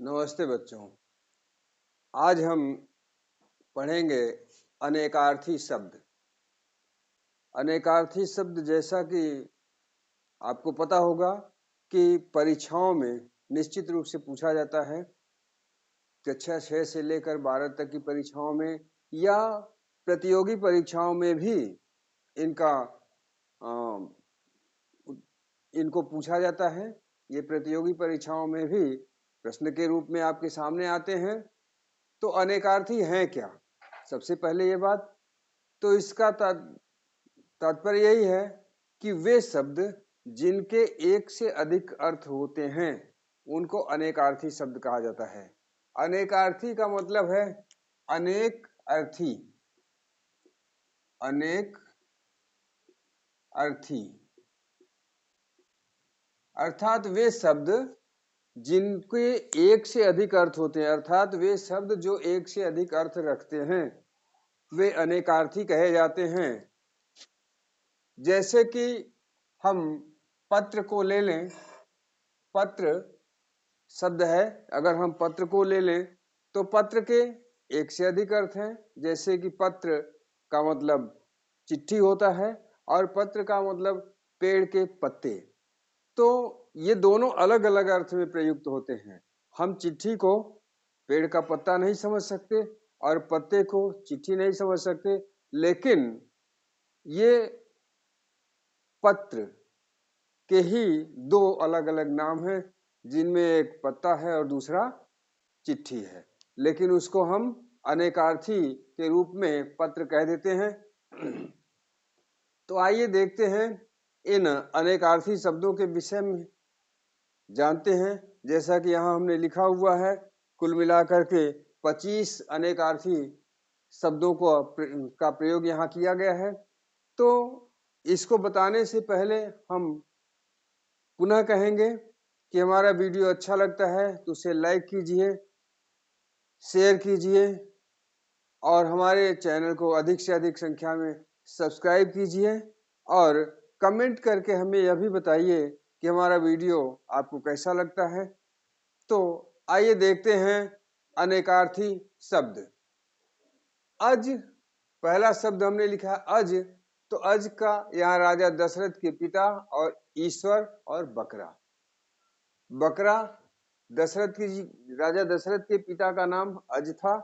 नमस्ते बच्चों। आज हम पढ़ेंगे अनेकार्थी शब्द। अनेकार्थी शब्द जैसा कि आपको पता होगा कि परीक्षाओं में निश्चित रूप से पूछा जाता है। कक्षा 6 से लेकर 12 तक की परीक्षाओं में या प्रतियोगी परीक्षाओं में भी इनका इनको पूछा जाता है। ये प्रतियोगी परीक्षाओं में भी प्रश्न के रूप में आपके सामने आते हैं। तो अनेकार्थी हैं क्या? सबसे पहले ये बात तो इसका तात्पर्य यही है कि वे शब्द जिनके एक से अधिक अर्थ होते हैं उनको अनेकार्थी शब्द कहा जाता है। अनेकार्थी का मतलब है अनेक अर्थी, अनेक अर्थी अर्थात वे शब्द जिनके एक से अधिक अर्थ होते हैं, अर्थात वे शब्द जो एक से अधिक अर्थ रखते हैं वे अनेकार्थी कहे जाते हैं। जैसे कि हम पत्र को ले लें, पत्र शब्द है, अगर हम पत्र को ले लें तो पत्र के एक से अधिक अर्थ हैं। जैसे कि पत्र का मतलब चिट्ठी होता है और पत्र का मतलब पेड़ के पत्ते। तो ये दोनों अलग अलग अर्थ में प्रयुक्त होते हैं। हम चिट्ठी को पेड़ का पत्ता नहीं समझ सकते और पत्ते को चिट्ठी नहीं समझ सकते, लेकिन ये पत्र के ही दो अलग अलग नाम हैं, जिनमें एक पत्ता है और दूसरा चिट्ठी है, लेकिन उसको हम अनेकार्थी के रूप में पत्र कह देते हैं। तो आइए देखते हैं इन अनेकार्थी शब्दों के विषय में जानते हैं। जैसा कि यहाँ हमने लिखा हुआ है, कुल मिलाकर के 25 अनेकार्थी शब्दों का प्रयोग यहाँ किया गया है। तो इसको बताने से पहले हम पुनः कहेंगे कि हमारा वीडियो अच्छा लगता है तो उसे लाइक कीजिए, शेयर कीजिए और हमारे चैनल को अधिक से अधिक संख्या में सब्सक्राइब कीजिए और कमेंट करके हमें यह भी बताइए कि हमारा वीडियो आपको कैसा लगता है। तो आइए देखते हैं अनेकार्थी शब्द। अज, पहला शब्द हमने लिखा अज। तो अज का यहाँ राजा दशरथ के पिता और ईश्वर और बकरा। बकरा राजा दशरथ के पिता का नाम अज था।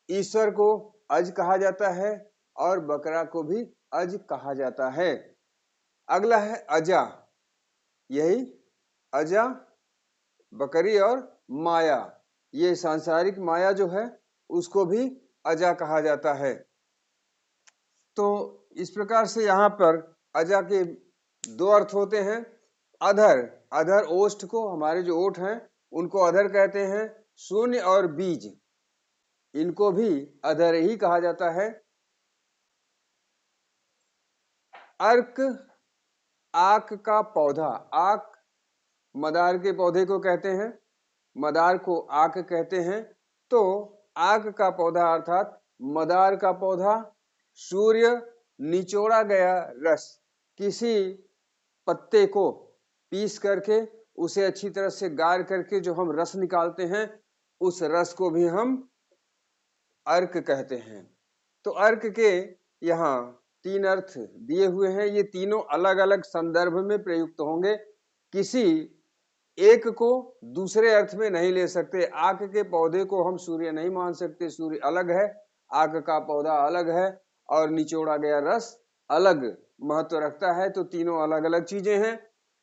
ईश्वर को अज कहा जाता है और बकरा को भी अज कहा जाता है। अगला है अजा। यही अजा, बकरी और माया, ये सांसारिक माया जो है उसको भी अजा कहा जाता है। तो इस प्रकार से यहाँ पर अजा के दो अर्थ होते हैं। अधर, अधर ओष्ठ को, हमारे जो ओठ हैं उनको अधर कहते हैं। शून्य और बीज, इनको भी अधर ही कहा जाता है। अर्क, आक का पौधा, आक मदार के पौधे को कहते हैं, मदार को आक कहते हैं। तो आक का पौधा अर्थात मदार का पौधा। सूर्य, निचोड़ा गया रस, किसी पत्ते को पीस करके उसे अच्छी तरह से गार करके जो हम रस निकालते हैं उस रस को भी हम अर्क कहते हैं। तो अर्क के यहाँ तीन अर्थ दिए हुए हैं। ये तीनों अलग अलग संदर्भ में प्रयुक्त होंगे, किसी एक को दूसरे अर्थ में नहीं ले सकते। आक के पौधे को हम सूर्य नहीं मान सकते, सूर्य अलग है, आक का पौधा अलग है और निचोड़ा गया रस अलग महत्व रखता है। तो तीनों अलग अलग चीजें हैं।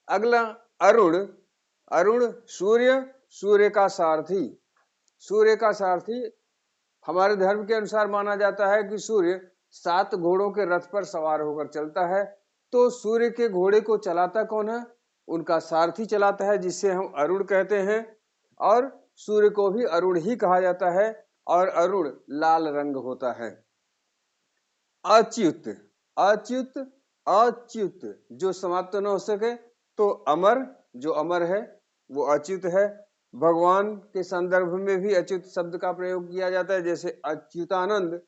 अगला अरुण, अरुण सूर्य, सूर्य का सारथी। सूर्य का सारथी हमारे धर्म के अनुसार माना जाता है कि सूर्य 7 घोड़ों के रथ पर सवार होकर चलता है। तो सूर्य के घोड़े को चलाता कौन है? उनका सारथी चलाता है, जिसे हम अरुण कहते हैं। और सूर्य को भी अरुण ही कहा जाता है और अरुण लाल रंग होता है। अच्युत, अच्युत, अच्युत जो समाप्त न हो सके, तो अमर, जो अमर है वो अच्युत है। भगवान के संदर्भ में भी अच्युत शब्द का प्रयोग किया जाता है, जैसे अच्युतानंद,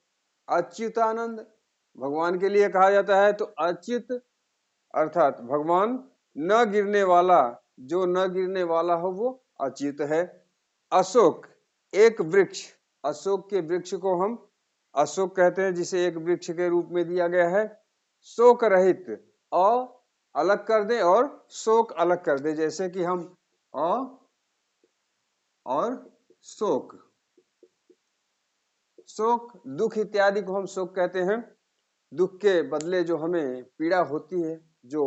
अच्युतानंद भगवान के लिए कहा जाता है। तो अच्युत अर्थात भगवान न गिरने वाला, जो न गिरने वाला हो वो अच्युत है। अशोक एक वृक्ष, अशोक के वृक्ष को हम अशोक कहते हैं, जिसे एक वृक्ष के रूप में दिया गया है। शोक रहित, अ अलग कर दे और शोक अलग कर दे, जैसे कि हम अ और शोक, शोक दुख इत्यादि को हम शोक कहते हैं। दुख के बदले जो हमें पीड़ा होती है, जो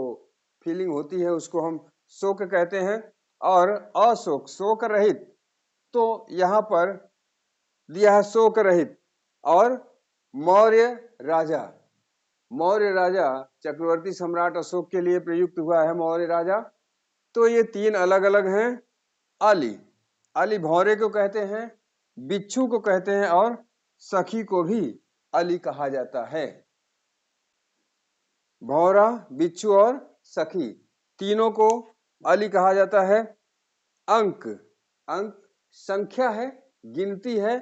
फीलिंग होती है, उसको हम शोक कहते हैं। और अशोक शोक रहित, तो यहाँ पर दिया है शोक रहित। और मौर्य राजा, मौर्य राजा चक्रवर्ती सम्राट अशोक के लिए प्रयुक्त हुआ है मौर्य राजा। तो ये तीन अलग अलग हैं। अली, अली भौरे को कहते हैं, बिच्छू को कहते हैं और सखी को भी अली कहा जाता है। भौरा, बिच्छू और सखी तीनों को अली कहा जाता है। अंक, अंक संख्या है, गिनती है।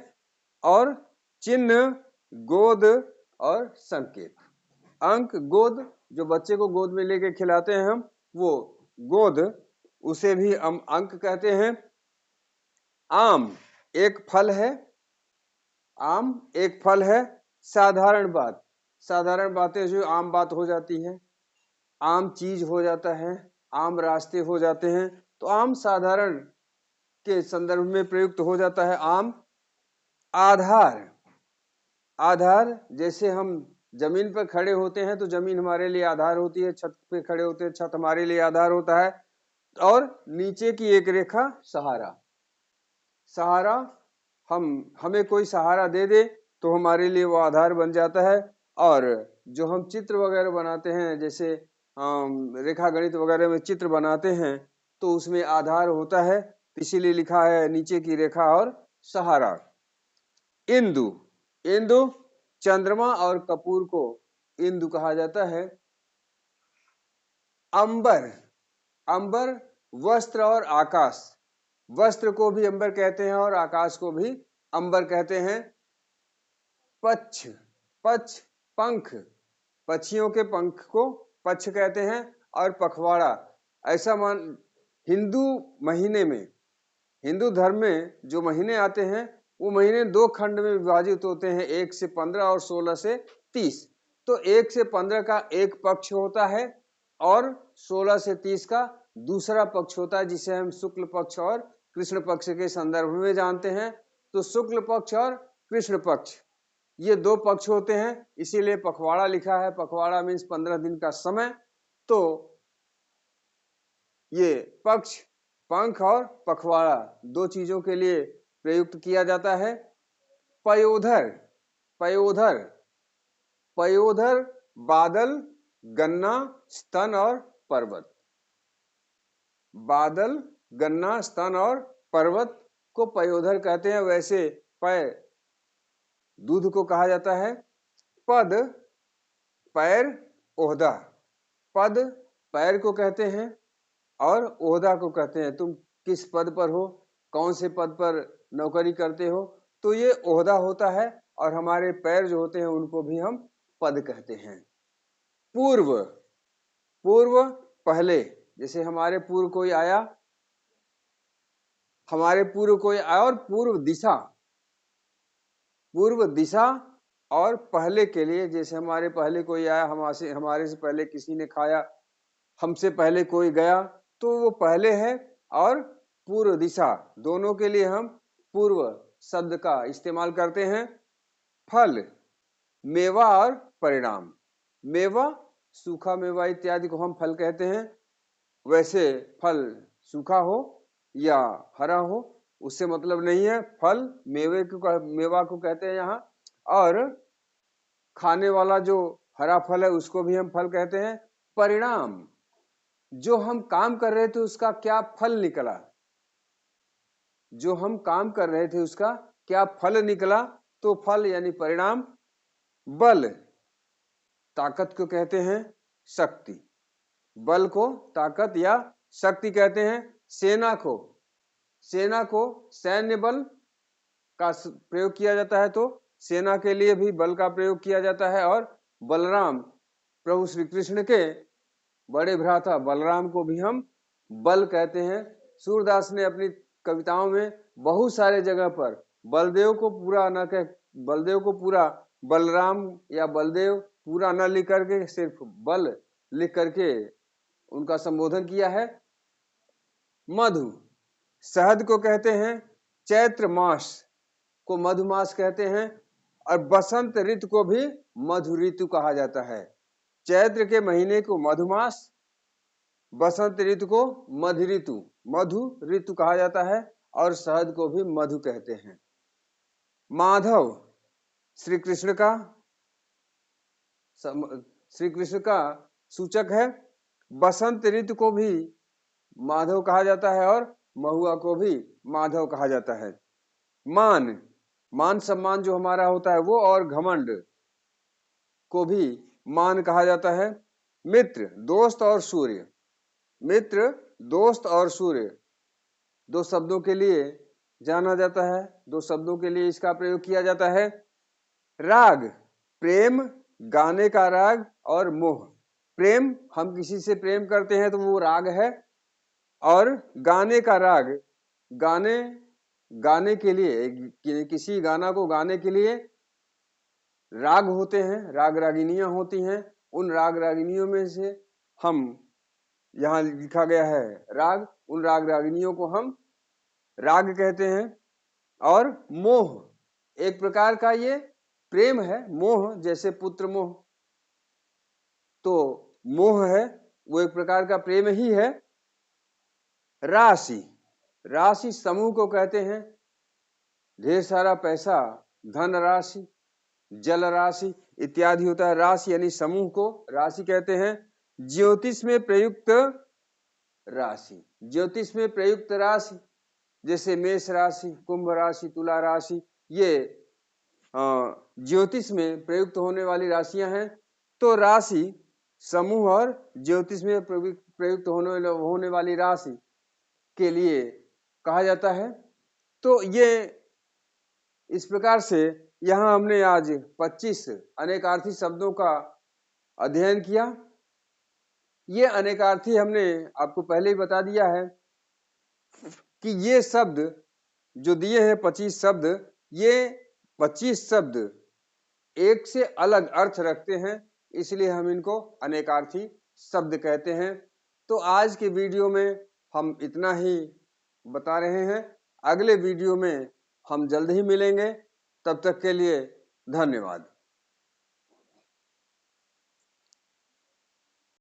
और चिन्ह गोद और संकेत। अंक गोद, जो बच्चे को गोद में लेके खिलाते हैं हम, वो गोद, उसे भी हम अंक कहते हैं। आम एक फल है, आम एक फल है। साधारण बात, साधारण बातें जो आम बात हो जाती है, आम चीज हो जाता है, आम रास्ते हो जाते हैं, तो आम साधारण के संदर्भ में प्रयुक्त हो जाता है आम। आधार, आधार जैसे हम जमीन पर खड़े होते हैं तो जमीन हमारे लिए आधार होती है, छत पे खड़े होते हैं, छत हमारे लिए आधार होता है। और नीचे की एक रेखा सहारा, सहारा हमें कोई सहारा दे दे तो हमारे लिए वो आधार बन जाता है। और जो हम चित्र वगैरह बनाते हैं, जैसे रेखा गणित वगैरह में चित्र बनाते हैं, तो उसमें आधार होता है, इसीलिए लिखा है नीचे की रेखा और सहारा। इंदु, इंदु चंद्रमा और कपूर को इंदु कहा जाता है। अंबर, अंबर वस्त्र और आकाश, वस्त्र को भी अंबर कहते हैं और आकाश को भी अंबर कहते हैं। पक्ष, पक्ष पंख, पक्षियों के पंख को पक्ष कहते हैं। और पखवाड़ा, ऐसा मान हिंदू महीने में, हिंदू धर्म में जो महीने आते हैं वो महीने दो खंड में विभाजित होते हैं, 1 से 15 और 16 से 30। तो 1 से 15 का एक पक्ष होता है और 16 से 30 का दूसरा पक्ष होता है, जिसे हम शुक्ल पक्ष और कृष्ण पक्ष के संदर्भ में जानते हैं। तो शुक्ल पक्ष और कृष्ण पक्ष ये दो पक्ष होते हैं, इसीलिए पखवाड़ा लिखा है। पखवाड़ा मीन्स 15 दिन का समय। तो ये पक्ष, पंख और पखवाड़ा दो चीजों के लिए प्रयुक्त किया जाता है। पयोधर, पयोधर, पयोधर बादल, गन्ना, स्तन और पर्वत, बादल, गन्ना, स्तन और पर्वत को पयोधर कहते हैं। वैसे पय दूध को कहा जाता है। पद पैर, ओहदा, पद पैर को कहते हैं और ओहदा को कहते हैं। तुम किस पद पर हो, कौन से पद पर नौकरी करते हो, तो ये ओहदा होता है। और हमारे पैर जो होते हैं उनको भी हम पद कहते हैं। पूर्व, पूर्व पहले, जैसे हमारे पूर्व कोई आया, हमारे पूर्व कोई आया। और पूर्व दिशा, पूर्व दिशा और पहले के लिए, जैसे हमारे पहले कोई आया, हमारे से पहले किसी ने खाया, हमसे पहले कोई गया, तो वो पहले है। और पूर्व दिशा दोनों के लिए हम पूर्व शब्द का इस्तेमाल करते हैं। फल, मेवा और परिणाम, मेवा सूखा मेवा इत्यादि को हम फल कहते हैं। वैसे फल सूखा हो या हरा हो उससे मतलब नहीं है, फल मेवा को कहते हैं यहाँ। और खाने वाला जो हरा फल है उसको भी हम फल कहते हैं। परिणाम, जो हम काम कर रहे थे उसका क्या फल निकला, जो हम काम कर रहे थे उसका क्या फल निकला, तो फल यानी परिणाम। बल, ताकत को कहते हैं। शक्ति, बल को ताकत या शक्ति कहते हैं। सेना को, सेना को सैन्य बल का प्रयोग किया जाता है, तो सेना के लिए भी बल का प्रयोग किया जाता है। और बलराम, प्रभु श्री कृष्ण के बड़े भ्राता बलराम को भी हम बल कहते हैं। सूरदास ने अपनी कविताओं में बहुत सारे जगह पर बलदेव को पूरा न कह बलदेव को पूरा बलराम या बलदेव पूरा न लिख करके सिर्फ बल लिख करके उनका संबोधन किया है। मधु, शहद को कहते हैं, चैत्र मास को मधुमास कहते हैं और बसंत ऋतु को भी मधु ऋतु कहा जाता है। चैत्र के महीने को मधुमास, बसंत ऋतु को मधु ऋतु कहा जाता है और शहद को भी मधु कहते हैं। माधव श्री कृष्ण का सूचक है। बसंत ऋतु को भी माधव कहा जाता है और महुआ को भी माधव कहा जाता है। मान सम्मान जो हमारा होता है वो और घमंड को भी मान कहा जाता है। मित्र, दोस्त और सूर्य, दो शब्दों के लिए जाना जाता है, दो शब्दों के लिए इसका प्रयोग किया जाता है। राग, प्रेम, गाने का राग और मोह। प्रेम, हम किसी से प्रेम करते हैं तो वो राग है, और गाने का राग, गाने के लिए, किसी गाना को गाने के लिए राग होते हैं, राग रागिनियां होती हैं। उन राग रागिनियों में से हम, यहाँ लिखा गया है राग, उन राग रागिनियों को हम राग कहते हैं। और मोह, एक प्रकार का ये प्रेम है। मोह जैसे पुत्र मोह, तो मोह है वो एक प्रकार का प्रेम ही है। राशि समूह को कहते हैं, ढेर सारा पैसा, धन राशि, जल राशि इत्यादि होता है। राशि यानी समूह को राशि कहते हैं। ज्योतिष में प्रयुक्त राशि, जैसे मेष राशि, कुंभ राशि, तुला राशि, ये ज्योतिष में प्रयुक्त होने वाली राशियां हैं। तो राशि समूह और ज्योतिष में प्रयुक्त होने वाली राशि के लिए कहा जाता है। तो ये इस प्रकार से यहाँ हमने आज 25 अनेकार्थी शब्दों का अध्ययन किया। ये अनेकार्थी हमने आपको पहले ही बता दिया है कि ये शब्द जो दिए हैं 25 शब्द, ये 25 शब्द एक से अलग अर्थ रखते हैं, इसलिए हम इनको अनेकार्थी शब्द कहते हैं। तो आज के वीडियो में हम इतना ही बता रहे हैं। अगले वीडियो में हम जल्द ही मिलेंगे। तब तक के लिए धन्यवाद।